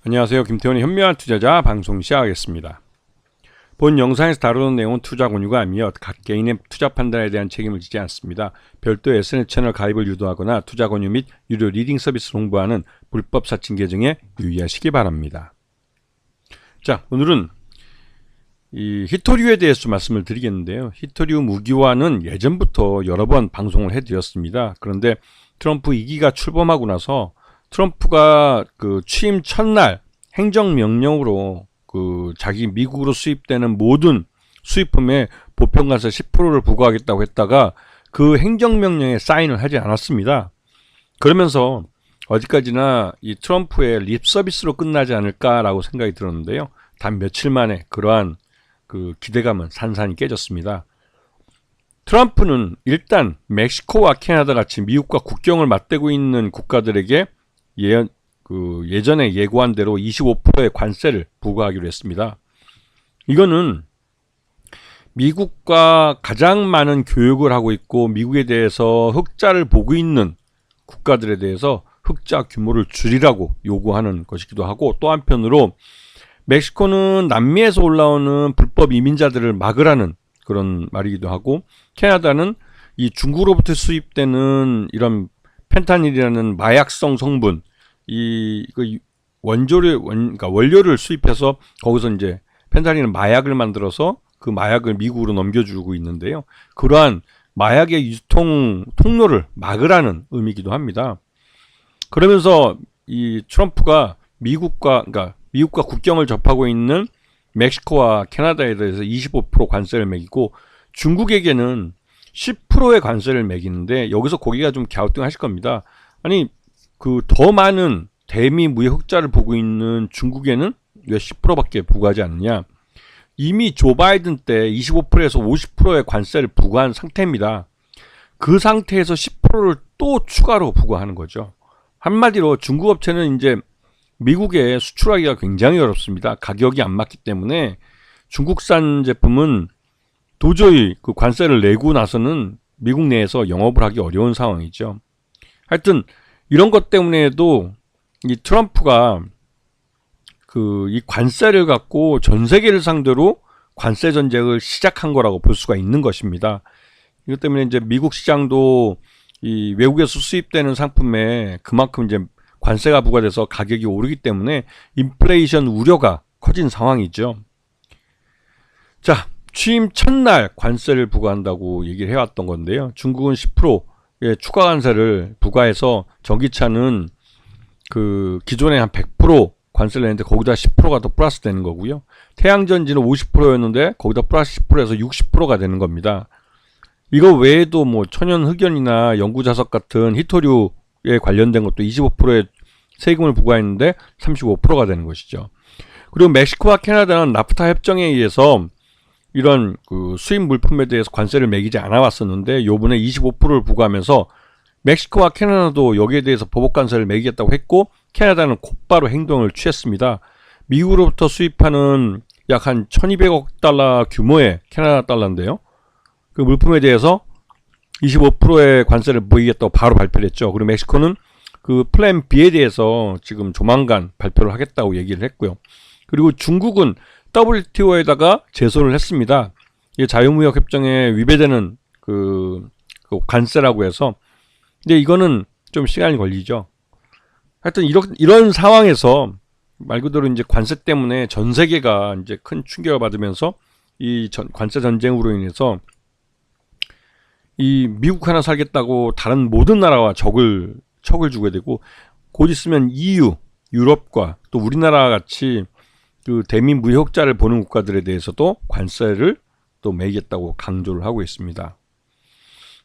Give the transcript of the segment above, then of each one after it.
안녕하세요. 김태원의 현명한 투자자 방송 시작하겠습니다. 본 영상에서 다루는 내용은 투자 권유가 아니며 각 개인의 투자 판단에 대한 책임을 지지 않습니다. 별도 SNS 채널 가입을 유도하거나 투자 권유 및 유료 리딩 서비스를 홍보하는 불법 사칭 계정에 유의하시기 바랍니다. 자, 오늘은 이 히토류에 대해서 말씀을 드리겠는데요. 히토류 무기화는 예전부터 여러 번 방송을 해드렸습니다. 그런데 트럼프 2기가 출범하고 나서 트럼프가 그 취임 첫날 행정명령으로 그 자기 미국으로 수입되는 모든 수입품에 보편관세 10%를 부과하겠다고 했다가 그 행정명령에 사인을 하지 않았습니다. 그러면서 어디까지나 이 트럼프의 립 서비스로 끝나지 않을까라고 생각이 들었는데요. 단 며칠 만에 그러한 그 기대감은 산산이 깨졌습니다. 트럼프는 일단 멕시코와 캐나다 같이 미국과 국경을 맞대고 있는 국가들에게 예전에 예고한 대로 25%의 관세를 부과하기로 했습니다. 이거는 미국과 가장 많은 교육을 하고 있고 미국에 대해서 흑자를 보고 있는 국가들에 대해서 흑자 규모를 줄이라고 요구하는 것이기도 하고, 또 한편으로 멕시코는 남미에서 올라오는 불법 이민자들을 막으라는 그런 말이기도 하고, 캐나다는 이 중국으로부터 수입되는 이런 펜타닐이라는 마약성 성분, 그러니까 원료를 수입해서 거기서 이제 펜타닐은 마약을 만들어서 그 마약을 미국으로 넘겨주고 있는데요. 그러한 마약의 유통 통로를 막으라는 의미이기도 합니다. 그러면서 이 트럼프가 미국과 국경을 접하고 있는 멕시코와 캐나다에 대해서 25% 관세를 매기고 중국에게는 10%의 관세를 매기는데, 여기서 고개가 좀 갸우뚱하실 겁니다. 아니, 그 더 많은 대미 무역 흑자를 보고 있는 중국에는 왜 10%밖에 부과하지 않느냐? 이미 조 바이든 때 25%에서 50%의 관세를 부과한 상태입니다. 그 상태에서 10%를 또 추가로 부과하는 거죠. 한마디로 중국 업체는 이제 미국에 수출하기가 굉장히 어렵습니다. 가격이 안 맞기 때문에 중국산 제품은 도저히 그 관세를 내고 나서는 미국 내에서 영업을 하기 어려운 상황이죠. 하여튼 이런 것 때문에도 이 트럼프가 이 관세를 갖고 전 세계를 상대로 관세 전쟁을 시작한 거라고 볼 수가 있는 것입니다. 이것 때문에 이제 미국 시장도 이 외국에서 수입되는 상품에 그만큼 이제 관세가 부과돼서 가격이 오르기 때문에 인플레이션 우려가 커진 상황이죠. 자, 취임 첫날 관세를 부과한다고 얘기를 해왔던 건데요. 중국은 10%의 추가 관세를 부과해서 전기차는 그 기존에 한 100% 관세를 냈는데 거기다 10%가 더 플러스 되는 거고요. 태양전지는 50%였는데 거기다 플러스 10%에서 60%가 되는 겁니다. 이거 외에도 뭐 천연흑연이나 영구자석 같은 히토류에 관련된 것도 25%의 세금을 부과했는데 35%가 되는 것이죠. 그리고 멕시코와 캐나다는 나프타 협정에 의해서 이런 그 수입 물품에 대해서 관세를 매기지 않아 왔었는데 요번에 25%를 부과하면서 멕시코와 캐나다도 여기에 대해서 보복 관세를 매기겠다고 했고, 캐나다는 곧바로 행동을 취했습니다. 미국으로부터 수입하는 약 한 1200억 달러 규모의 캐나다 달러인데요. 그 물품에 대해서 25%의 관세를 매기겠다고 바로 발표를 했죠. 그리고 멕시코는 그 플랜 B에 대해서 지금 조만간 발표를 하겠다고 얘기를 했고요. 그리고 중국은 WTO에다가 제소를 했습니다. 이게 자유무역 협정에 위배되는 그 관세라고 해서. 근데 이거는 좀 시간이 걸리죠. 하여튼 이런 상황에서 말 그대로 이제 관세 때문에 전 세계가 이제 큰 충격을 받으면서 이 관세 전쟁으로 인해서 이 미국 하나 살겠다고 다른 모든 나라와 척을 주게 되고, 곧 있으면 EU, 유럽과 또 우리나라 같이 그 대미 무역 흑자를 보는 국가들에 대해서도 관세를 또 매기겠다고 강조를 하고 있습니다.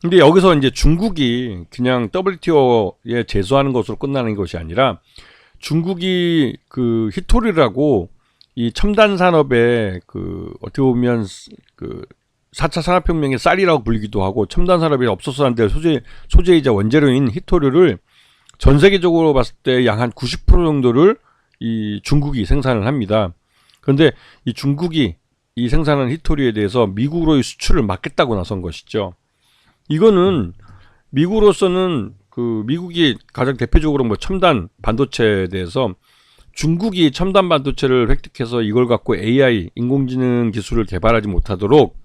근데 여기서 이제 중국이 그냥 WTO에 제소하는 것으로 끝나는 것이 아니라, 중국이 그 히토리라고 이 첨단 산업에 그 어떻게 보면 그 4차 산업혁명의 쌀이라고 불리기도 하고 첨단 산업이 없어서 안 될 소재이자 원재료인 히토류를 전 세계적으로 봤을 때 약 한 90% 정도를 이 중국이 생산을 합니다. 그런데 이 중국이 이 생산한 히토류에 대해서 미국으로의 수출을 막겠다고 나선 것이죠. 이거는 미국으로서는 그 미국이 가장 대표적으로 뭐 첨단 반도체에 대해서 중국이 첨단 반도체를 획득해서 이걸 갖고 AI, 인공지능 기술을 개발하지 못하도록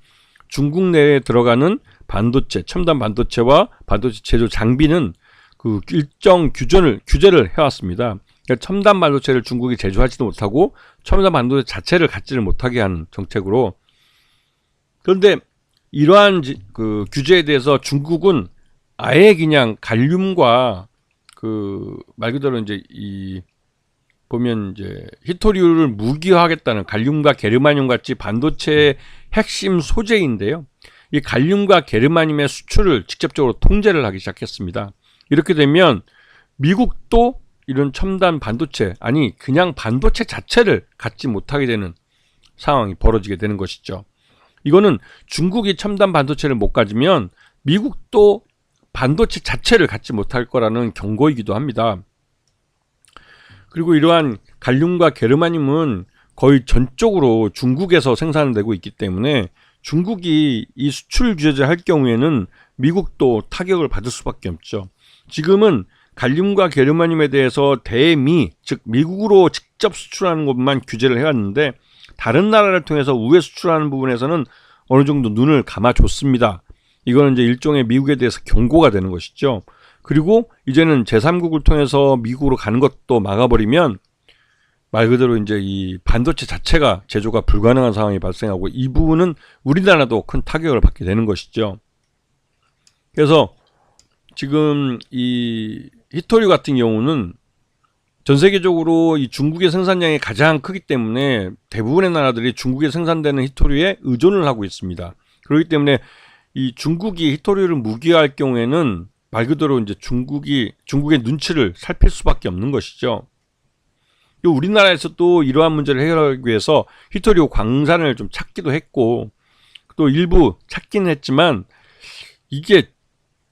중국 내에 들어가는 반도체, 첨단 반도체와 반도체 제조 장비는 그 일정 규제를 해왔습니다. 그러니까 첨단 반도체를 중국이 제조하지도 못하고 첨단 반도체 자체를 갖지를 못하게 하는 정책으로. 그런데 이러한 그 규제에 대해서 중국은 아예 그냥 갈륨과 그 말 그대로 이제 이 보면 이제 히토류를 무기화하겠다는, 갈륨과 게르마늄 같이 반도체의 핵심 소재인데요. 이 갈륨과 게르마늄의 수출을 직접적으로 통제를 하기 시작했습니다. 이렇게 되면 미국도 이런 첨단 반도체, 아니 그냥 반도체 자체를 갖지 못하게 되는 상황이 벌어지게 되는 것이죠. 이거는 중국이 첨단 반도체를 못 가지면 미국도 반도체 자체를 갖지 못할 거라는 경고이기도 합니다. 그리고 이러한 갈륨과 게르마늄은 거의 전적으로 중국에서 생산되고 있기 때문에 중국이 이 수출 규제를 할 경우에는 미국도 타격을 받을 수밖에 없죠. 지금은 갈륨과 게르마늄에 대해서 대미, 즉 미국으로 직접 수출하는 것만 규제를 해왔는데 다른 나라를 통해서 우회 수출하는 부분에서는 어느 정도 눈을 감아줬습니다. 이거는 이제 일종의 미국에 대해서 경고가 되는 것이죠. 그리고 이제는 제3국을 통해서 미국으로 가는 것도 막아버리면 말 그대로 이제 이 반도체 자체가 제조가 불가능한 상황이 발생하고 이 부분은 우리나라도 큰 타격을 받게 되는 것이죠. 그래서 지금 이 히토류 같은 경우는 전 세계적으로 이 중국의 생산량이 가장 크기 때문에 대부분의 나라들이 중국에 생산되는 히토류에 의존을 하고 있습니다. 그렇기 때문에 이 중국이 히토류를 무기화할 경우에는 말 그대로 이제 중국의 눈치를 살필 수밖에 없는 것이죠. 우리나라에서 또 이러한 문제를 해결하기 위해서 히토류 광산을 좀 찾기도 했고 또 일부 찾기는 했지만 이게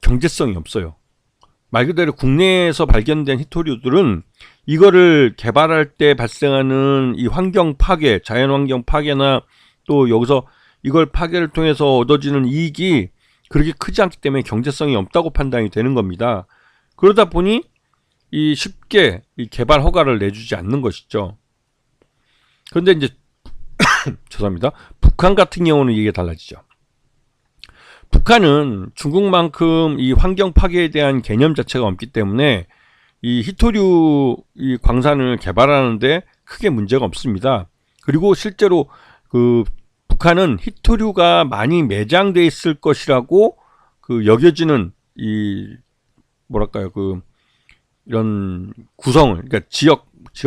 경제성이 없어요. 말 그대로 국내에서 발견된 히토류들은 이거를 개발할 때 발생하는 이 환경 파괴, 자연 환경 파괴나 또 여기서 이걸 파괴를 통해서 얻어지는 이익이 그렇게 크지 않기 때문에 경제성이 없다고 판단이 되는 겁니다. 그러다 보니 이 쉽게 이 개발 허가를 내주지 않는 것이죠. 그런데 이제 죄송합니다. 북한 같은 경우는 이게 달라지죠. 북한은 중국만큼 이 환경 파괴에 대한 개념 자체가 없기 때문에 이 히토류 이 광산을 개발하는데 크게 문제가 없습니다. 그리고 실제로 그 북한은 히토류가 많이 매장돼 있을 것이라고 그 여겨지는 이 뭐랄까요 그 이런 구성을, 그러니까 지역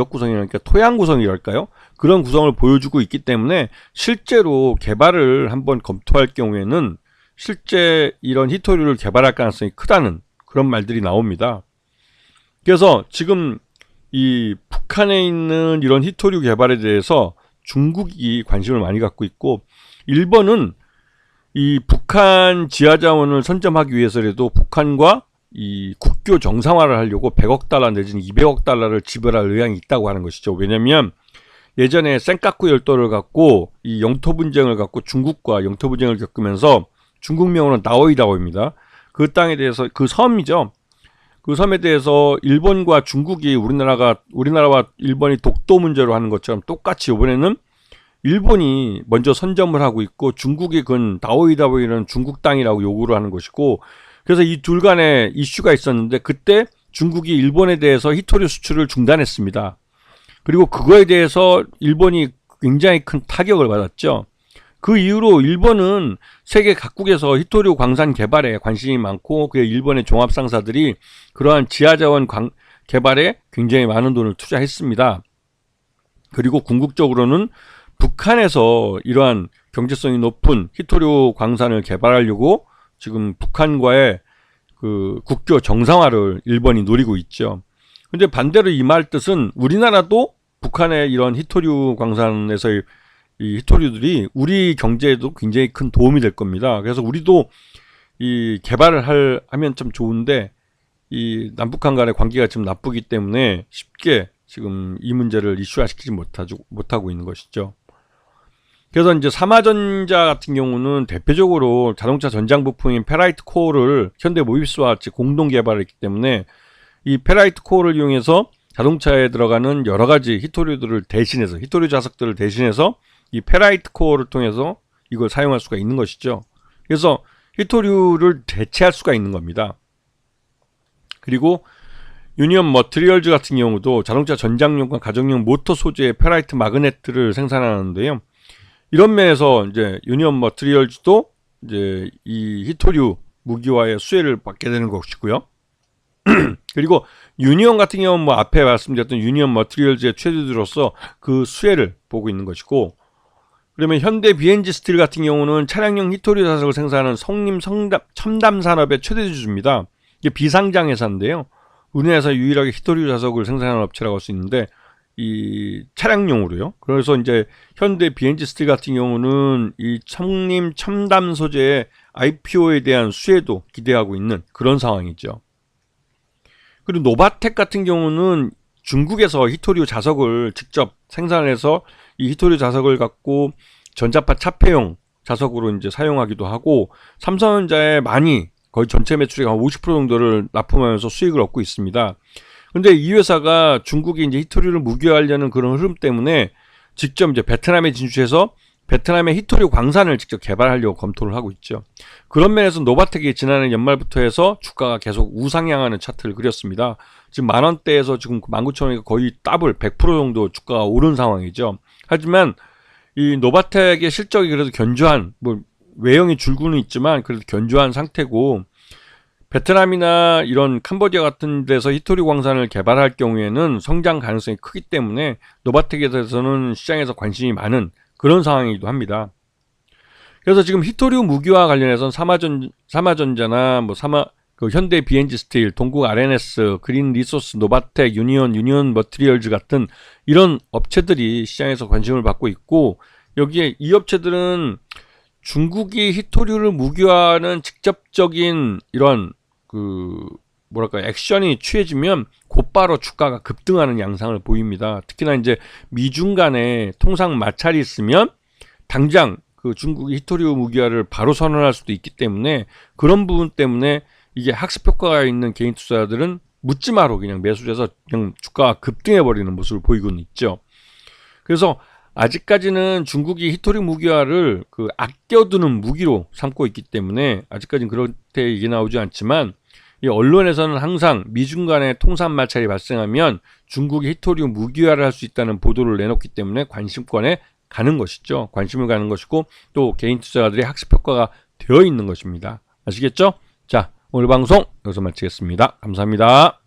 구성이랄까 토양 구성이랄까요, 그런 구성을 보여주고 있기 때문에 실제로 개발을 한번 검토할 경우에는 실제 이런 히토류를 개발할 가능성이 크다는 그런 말들이 나옵니다. 그래서 지금 이 북한에 있는 이런 히토류 개발에 대해서 중국이 관심을 많이 갖고 있고 일본은 이 북한 지하자원을 선점하기 위해서라도 북한과 이 국교 정상화를 하려고 100억 달러 내지는 200억 달러를 지불할 의향이 있다고 하는 것이죠. 왜냐하면 예전에 센카쿠 열도를 갖고 이 영토 분쟁을 갖고 중국과 영토 분쟁을 겪으면서 중국 명으로는 나오이다오입니다. 그 땅에 대해서 그 섬이죠. 그 섬에 대해서 일본과 중국이 우리나라와 일본이 독도 문제로 하는 것처럼 똑같이 이번에는 일본이 먼저 선점을 하고 있고 중국이 그건 다오이다오이는 중국 땅이라고 요구를 하는 것이고, 그래서 이 둘 간에 이슈가 있었는데 그때 중국이 일본에 대해서 히토류 수출을 중단했습니다. 그리고 그거에 대해서 일본이 굉장히 큰 타격을 받았죠. 그 이후로 일본은 세계 각국에서 히토류 광산 개발에 관심이 많고 그 일본의 종합상사들이 그러한 지하자원 개발에 굉장히 많은 돈을 투자했습니다. 그리고 궁극적으로는 북한에서 이러한 경제성이 높은 히토류 광산을 개발하려고 지금 북한과의 그 국교 정상화를 일본이 노리고 있죠. 근데 반대로 이 말 뜻은 우리나라도 북한의 이런 히토류 광산에서의 이 히토류들이 우리 경제에도 굉장히 큰 도움이 될 겁니다. 그래서 우리도 이 개발을 하면 참 좋은데 이 남북한 간의 관계가 지금 나쁘기 때문에 쉽게 지금 이 문제를 이슈화시키지 못하고 있는 것이죠. 그래서 이제 삼화전자 같은 경우는 대표적으로 자동차 전장 부품인 페라이트 코어를 현대 모비스와 같이 공동 개발했기 때문에 이 페라이트 코어를 이용해서 자동차에 들어가는 여러 가지 히토류들을 대신해서, 히토류 자석들을 대신해서 이 페라이트 코어를 통해서 이걸 사용할 수가 있는 것이죠. 그래서 히토류를 대체할 수가 있는 겁니다. 그리고 유니온 머티리얼즈 같은 경우도 자동차 전장용과 가정용 모터 소재의 페라이트 마그네트를 생산하는데요. 이런 면에서 이제 유니온 머티리얼즈도 이제 이 히토류 무기화의 수혜를 받게 되는 것이고요. 그리고 유니온 같은 경우는 뭐 앞에 말씀드렸던 유니온 머티리얼즈의 최대주로서 그 수혜를 보고 있는 것이고, 그러면 현대 BNG 스틸 같은 경우는 차량용 히토류 자석을 생산하는 성림 첨단 산업의 최대주주입니다. 이게 비상장 회사인데요. 우리나라에서 유일하게 히토류 자석을 생산하는 업체라고 할 수 있는데, 이 차량용으로요. 그래서 이제 현대 BNG 스틸 같은 경우는 이 성림 첨단 소재의 IPO에 대한 수혜도 기대하고 있는 그런 상황이죠. 그리고 노바텍 같은 경우는 중국에서 히토류 자석을 직접 생산해서 이 히토류 자석을 갖고 전자파 차폐용 자석으로 이제 사용하기도 하고, 삼성전자에 많이 거의 전체 매출의 한 50% 정도를 납품하면서 수익을 얻고 있습니다. 근데 이 회사가 중국이 이제 히토류를 무기화하려는 그런 흐름 때문에 직접 이제 베트남에 진출해서 베트남의 히토류 광산을 직접 개발하려고 검토를 하고 있죠. 그런 면에서 노바텍이 지난해 연말부터 해서 주가가 계속 우상향하는 차트를 그렸습니다. 지금 만원대에서 지금 19,000원이 거의 더블 100% 정도 주가가 오른 상황이죠. 하지만 이 노바텍의 실적이 그래도 견조한, 뭐 외형이 줄고는 있지만 그래도 견조한 상태고, 베트남이나 이런 캄보디아 같은 데서 히토류 광산을 개발할 경우에는 성장 가능성이 크기 때문에 노바텍에 대해서는 시장에서 관심이 많은 그런 상황이기도 합니다. 그래서 지금 히토류 무기화 관련해서는 사마전자나 뭐 그 현대 BNG 스틸, 동국 RNS, 그린 리소스, 노바텍, 유니온 머티리얼즈 같은 이런 업체들이 시장에서 관심을 받고 있고, 여기에 이 업체들은 중국이 히토류를 무기화하는 직접적인 이런 액션이 취해지면 곧바로 주가가 급등하는 양상을 보입니다. 특히나 이제 미중 간에 통상 마찰이 있으면 당장 그 중국이 히토류 무기화를 바로 선언할 수도 있기 때문에, 그런 부분 때문에 이게 학습 효과가 있는 개인 투자자들은 묻지마로 그냥 매수해서 그냥 주가가 급등해버리는 모습을 보이고는 있죠. 그래서 아직까지는 중국이 히토류 무기화를 그 아껴두는 무기로 삼고 있기 때문에 아직까지는 그렇게 얘기 나오지 않지만, 이 언론에서는 항상 미중 간의 통산 마찰이 발생하면 중국이 히토류 무기화를 할 수 있다는 보도를 내놓기 때문에 관심권에 가는 것이죠. 관심을 가는 것이고, 또 개인 투자자들의 학습 효과가 되어 있는 것입니다. 아시겠죠? 자, 오늘 방송 여기서 마치겠습니다. 감사합니다.